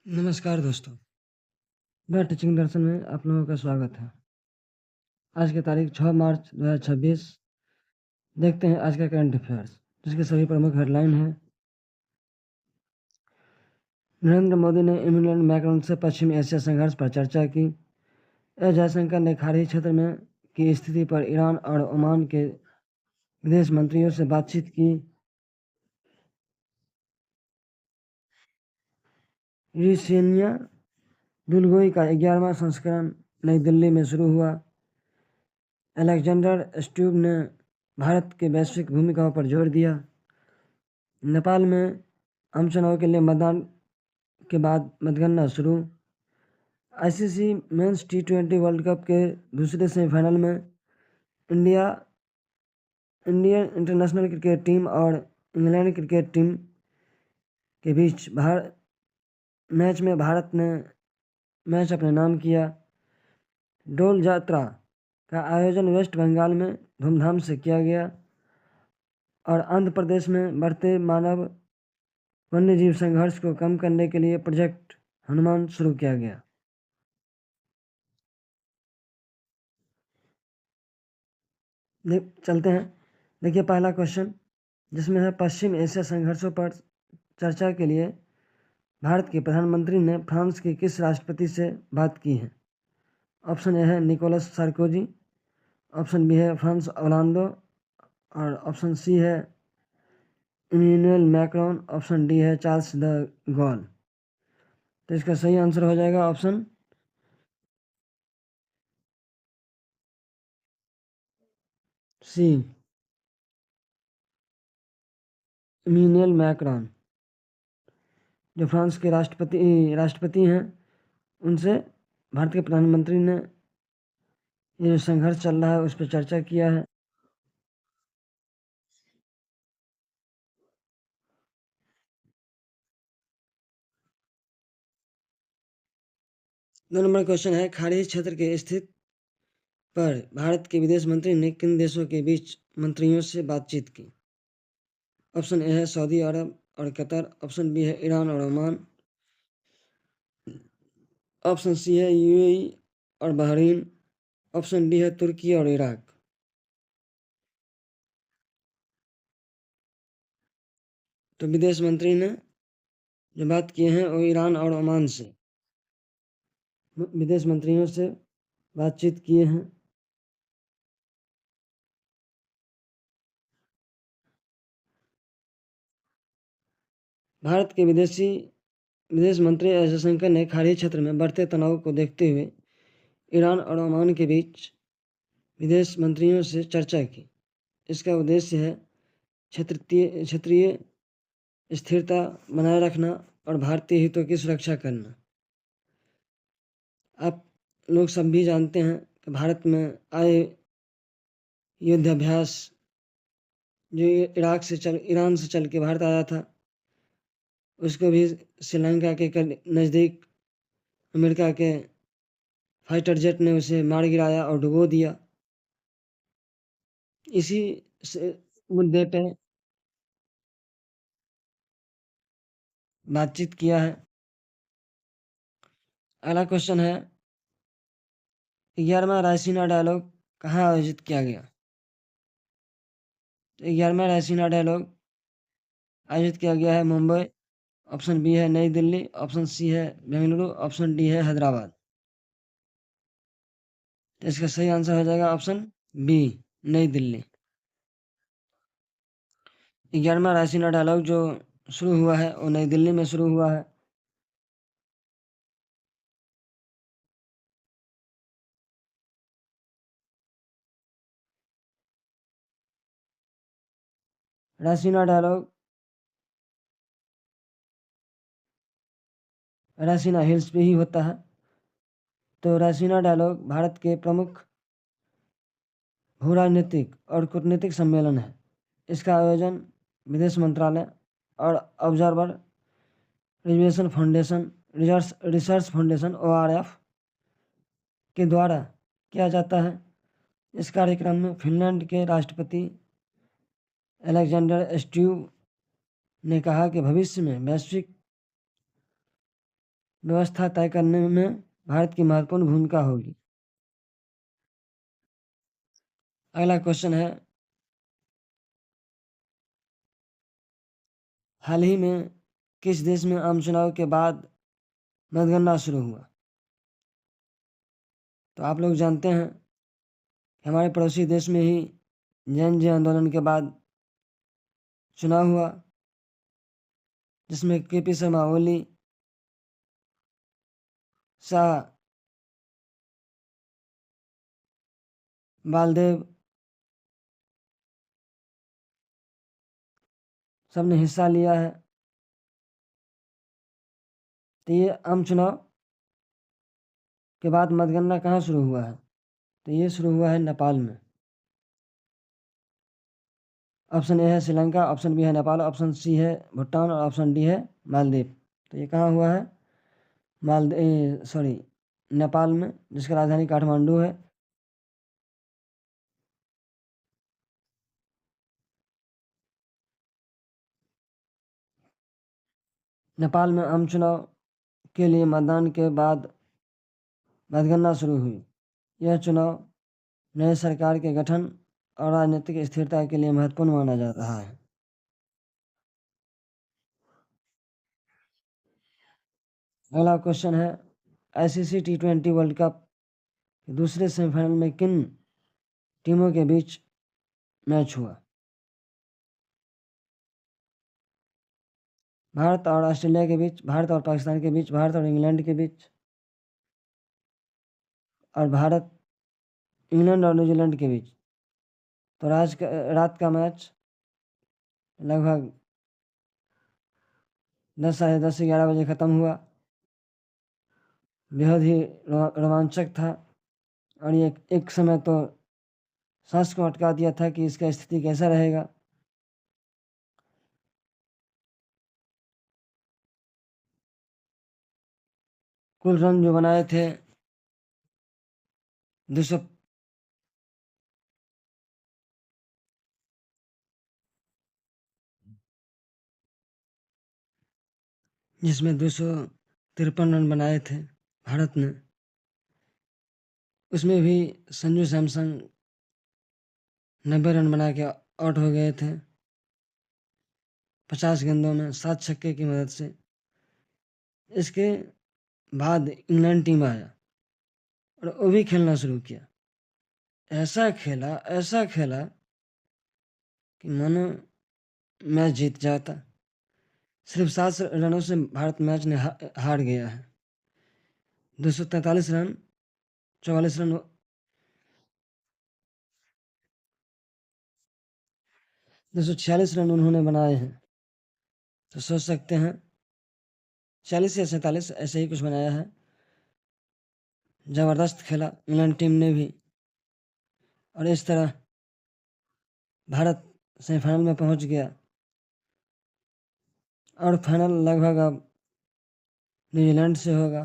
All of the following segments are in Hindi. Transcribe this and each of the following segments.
नमस्कार दोस्तों, मैं टीचिंग दर्शन में आप लोगों का स्वागत है। आज की तारीख 6 मार्च 2026। देखते हैं आज का करंट अफेयर्स, जिसके सभी प्रमुख हेडलाइन हैं। नरेंद्र मोदी ने इमैनुअल मैक्रोन से पश्चिम एशिया संघर्ष पर चर्चा की। एस जयशंकर ने खाड़ी क्षेत्र में की स्थिति पर ईरान और ओमान के विदेश मंत्रियों से बातचीत की। यूरेशियन दुलगोई का 11वां संस्करण नई दिल्ली में शुरू हुआ। अलेक्जेंडर स्ट्यूब ने भारत के वैश्विक भूमिकाओं पर जोर दिया। नेपाल में आम चुनाव के लिए मतदान के बाद मतगणना शुरू। ICC men's T20 world cup के दूसरे सेमीफाइनल में इंडियन इंटरनेशनल क्रिकेट टीम और इंग्लैंड क्रिकेट टीम के बीच मैच में भारत ने मैच अपने नाम किया। डोल यात्रा का आयोजन वेस्ट बंगाल में धूमधाम से किया गया। और आंध्र प्रदेश में बढ़ते मानव वन्यजीव संघर्ष को कम करने के लिए प्रोजेक्ट हनुमान शुरू किया गया। चलते हैं। देखिए पहला क्वेश्चन, जिसमें है पश्चिम एशिया संघर्षों पर चर्चा के लिए भारत के प्रधानमंत्री ने फ्रांस के किस राष्ट्रपति से बात की है। ऑप्शन ए है निकोलस सार्कोजी, ऑप्शन बी है फ्रांस ओलांदो, और ऑप्शन सी है इमैनुअल मैक्रोन, ऑप्शन डी है चार्ल्स द गॉल। तो इसका सही आंसर हो जाएगा ऑप्शन सी, इमैनुअल मैक्रोन, जो फ्रांस के राष्ट्रपति हैं। उनसे भारत के प्रधानमंत्री ने ये जो संघर्ष चल रहा है उस पर चर्चा किया है। दो नंबर क्वेश्चन है, खाड़ी क्षेत्र के स्थित पर भारत के विदेश मंत्री ने किन देशों के बीच मंत्रियों से बातचीत की। ऑप्शन ए है सऊदी अरब और कतर, ऑप्शन बी है ईरान और ओमान, ऑप्शन सी है यूएई और बहरीन, ऑप्शन डी है तुर्की और इराक। तो विदेश मंत्री ने जो बात किए हैं वो ईरान और ओमान से विदेश मंत्रियों से बातचीत किए हैं। भारत के विदेश मंत्री एस जयशंकर ने खाड़ी क्षेत्र में बढ़ते तनाव को देखते हुए ईरान और ओमान के बीच विदेश मंत्रियों से चर्चा की। इसका उद्देश्य है क्षेत्रीय स्थिरता बनाए रखना और भारतीय हितों की सुरक्षा करना। आप लोग सब भी जानते हैं कि भारत में आए युद्धाभ्यास जो ईरान से चल के भारत आया था, उसको भी श्रीलंका के नज़दीक अमेरिका के फाइटर जेट ने उसे मार गिराया और डुबो दिया। इसी मुद्दे पे बातचीत किया है। अगला क्वेश्चन है, 11वां रायसीना डायलॉग कहाँ आयोजित किया गया। 11वां रायसीना डायलॉग आयोजित किया गया है मुंबई, ऑप्शन बी है नई दिल्ली, ऑप्शन सी है बेंगलुरु, ऑप्शन डी है हैदराबाद। तो इसका सही आंसर हो जाएगा ऑप्शन बी, नई दिल्ली। 11वां रायसीना डायलॉग जो शुरू हुआ है वो नई दिल्ली में शुरू हुआ है। रायसीना डायलॉग रायसीना हिल्स पे ही होता है। तो रायसीना डायलॉग भारत के प्रमुख भू-राजनीतिक और कूटनीतिक सम्मेलन है। इसका आयोजन विदेश मंत्रालय और ऑब्जर्वर रिसर्च फाउंडेशन ORF के द्वारा किया जाता है। इस कार्यक्रम में फिनलैंड के राष्ट्रपति अलेक्जेंडर स्ट्यूब ने कहा कि भविष्य में वैश्विक व्यवस्था तय करने में भारत की महत्वपूर्ण भूमिका होगी। अगला क्वेश्चन है, हाल ही में किस देश में आम चुनाव के बाद मतगणना शुरू हुआ? तो आप लोग जानते हैं कि हमारे पड़ोसी देश में ही जैन जी आंदोलन के बाद चुनाव हुआ, जिसमें केपी शर्मा ओली, शाह बालदेव सबने हिस्सा लिया है। तो ये आम चुनाव के बाद मतगणना कहाँ शुरू हुआ है? तो ये शुरू हुआ है नेपाल में। ऑप्शन ए है श्रीलंका, ऑप्शन बी है नेपाल, ऑप्शन सी है भूटान और ऑप्शन डी है मालदीव। तो ये कहाँ हुआ है? नेपाल में, जिसका राजधानी काठमांडू है। नेपाल में आम चुनाव के लिए मतदान के बाद मतगणना शुरू हुई। यह चुनाव नई सरकार के गठन और राजनीतिक स्थिरता के लिए महत्वपूर्ण माना जा रहा है। अगला क्वेश्चन है, आईसीसी T20 वर्ल्ड कप के दूसरे सेमीफाइनल में किन टीमों के बीच मैच हुआ? भारत और ऑस्ट्रेलिया के बीच, भारत और पाकिस्तान के बीच, भारत और इंग्लैंड के बीच, और भारत, इंग्लैंड और न्यूजीलैंड के बीच। तो रात का मैच लगभग 10, साढ़े 10 से 11 बजे ख़त्म हुआ। बेहद ही रोमांचक था, और ये एक समय तो सांस को अटका दिया था कि इसका स्थिति कैसा रहेगा। कुल रन जो बनाए थे 200, जिसमें 253 रन बनाए थे भारत ने। उसमें भी संजू सैमसन 90 रन बना के आउट हो गए थे 50 गेंदों में 7 छक्के की मदद से। इसके बाद इंग्लैंड टीम आया और वो भी खेलना शुरू किया। ऐसा खेला कि मानो मैच जीत जाता। सिर्फ 7 रनों से भारत मैच ने हार गया है। 243 रन, 44 रन, 246 रन उन्होंने बनाए हैं। तो सोच सकते हैं 40 या 47 ऐसे ही कुछ बनाया है। ज़बरदस्त खेला इंग्लैंड टीम ने भी, और इस तरह भारत सेमीफाइनल में पहुंच गया। और फाइनल लगभग अब न्यूजीलैंड से होगा,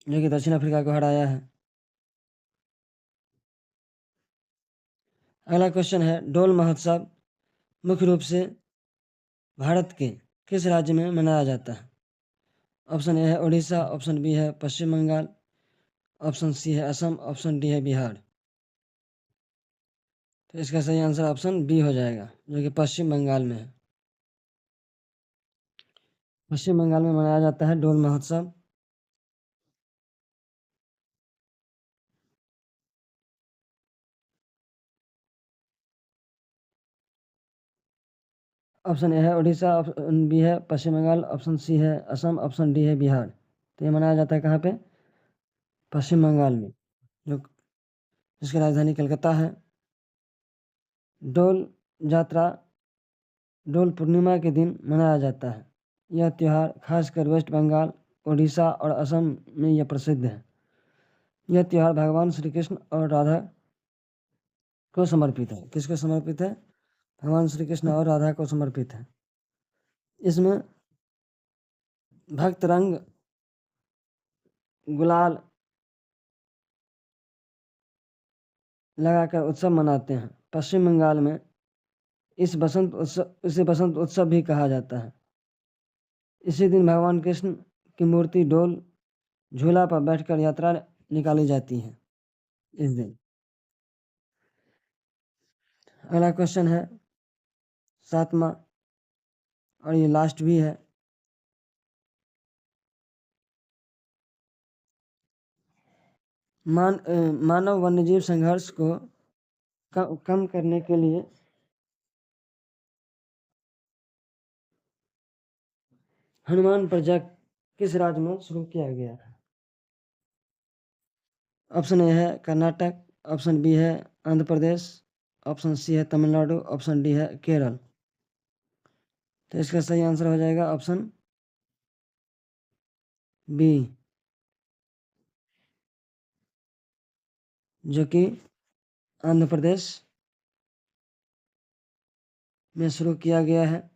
जो कि दक्षिण अफ्रीका को हराया है। अगला क्वेश्चन है, डोल महोत्सव मुख्य रूप से भारत के किस राज्य में मनाया जाता है? ऑप्शन ए है उड़ीसा, ऑप्शन बी है पश्चिम बंगाल, ऑप्शन सी है असम, ऑप्शन डी है बिहार। तो इसका सही आंसर ऑप्शन बी हो जाएगा, जो कि पश्चिम बंगाल में है। पश्चिम बंगाल में मनाया जाता है डोल महोत्सव। ऑप्शन ए है उड़ीसा, ऑप्शन बी है पश्चिम बंगाल, ऑप्शन सी है असम, ऑप्शन डी है बिहार। तो ये मनाया जाता है कहाँ पे? पश्चिम बंगाल में, जो जिसकी राजधानी कलकत्ता है। डोल यात्रा डोल पूर्णिमा के दिन मनाया जाता है। यह त्यौहार खासकर वेस्ट बंगाल, उड़ीसा और असम में यह प्रसिद्ध है। यह त्यौहार भगवान श्री कृष्ण और राधा को समर्पित है। किसको समर्पित है? भगवान श्री कृष्ण और राधा को समर्पित है। इसमें भक्त रंग, गुलाल लगाकर उत्सव मनाते हैं। पश्चिम बंगाल में इसे बसंत उत्सव भी कहा जाता है। इसी दिन भगवान कृष्ण की मूर्ति डोल झूला पर बैठकर यात्रा निकाली जाती है इस दिन। अगला क्वेश्चन है 7वां और ये लास्ट भी है। मानव वन्यजीव संघर्ष को कम करने के लिए हनुमान प्रोजेक्ट किस राज्य में शुरू किया गया है? ऑप्शन ए है कर्नाटक, ऑप्शन बी है आंध्र प्रदेश, ऑप्शन सी है तमिलनाडु, ऑप्शन डी है केरल। तो इसका सही आंसर हो जाएगा ऑप्शन बी, जो कि आंध्र प्रदेश में शुरू किया गया है।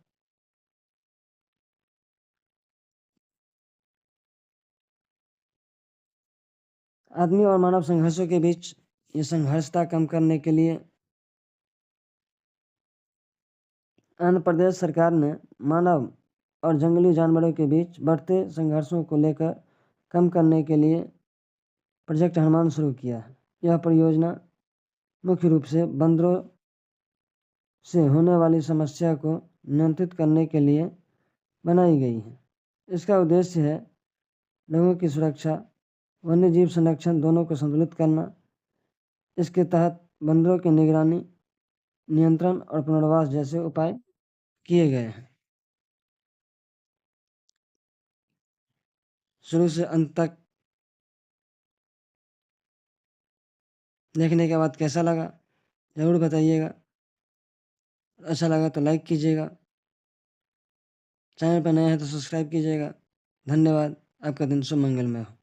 आदमी और मानव संघर्षों के बीच ये संघर्षता कम करने के लिए आंध्र प्रदेश सरकार ने मानव और जंगली जानवरों के बीच बढ़ते संघर्षों को लेकर कम करने के लिए प्रोजेक्ट हनुमान शुरू किया है। यह परियोजना मुख्य रूप से बंदरों से होने वाली समस्या को नियंत्रित करने के लिए बनाई गई है। इसका उद्देश्य है लोगों की सुरक्षा, वन्यजीव संरक्षण दोनों को संतुलित करना। इसके तहत बंदरों की निगरानी, नियंत्रण और पुनर्वास जैसे उपाय किए गए हैं। शुरू से अंत तक देखने के बाद कैसा लगा ज़रूर बताइएगा। अच्छा लगा तो लाइक कीजिएगा, चैनल पर नए हैं तो सब्सक्राइब कीजिएगा। धन्यवाद। आपका दिन शुभ मंगलमय हो।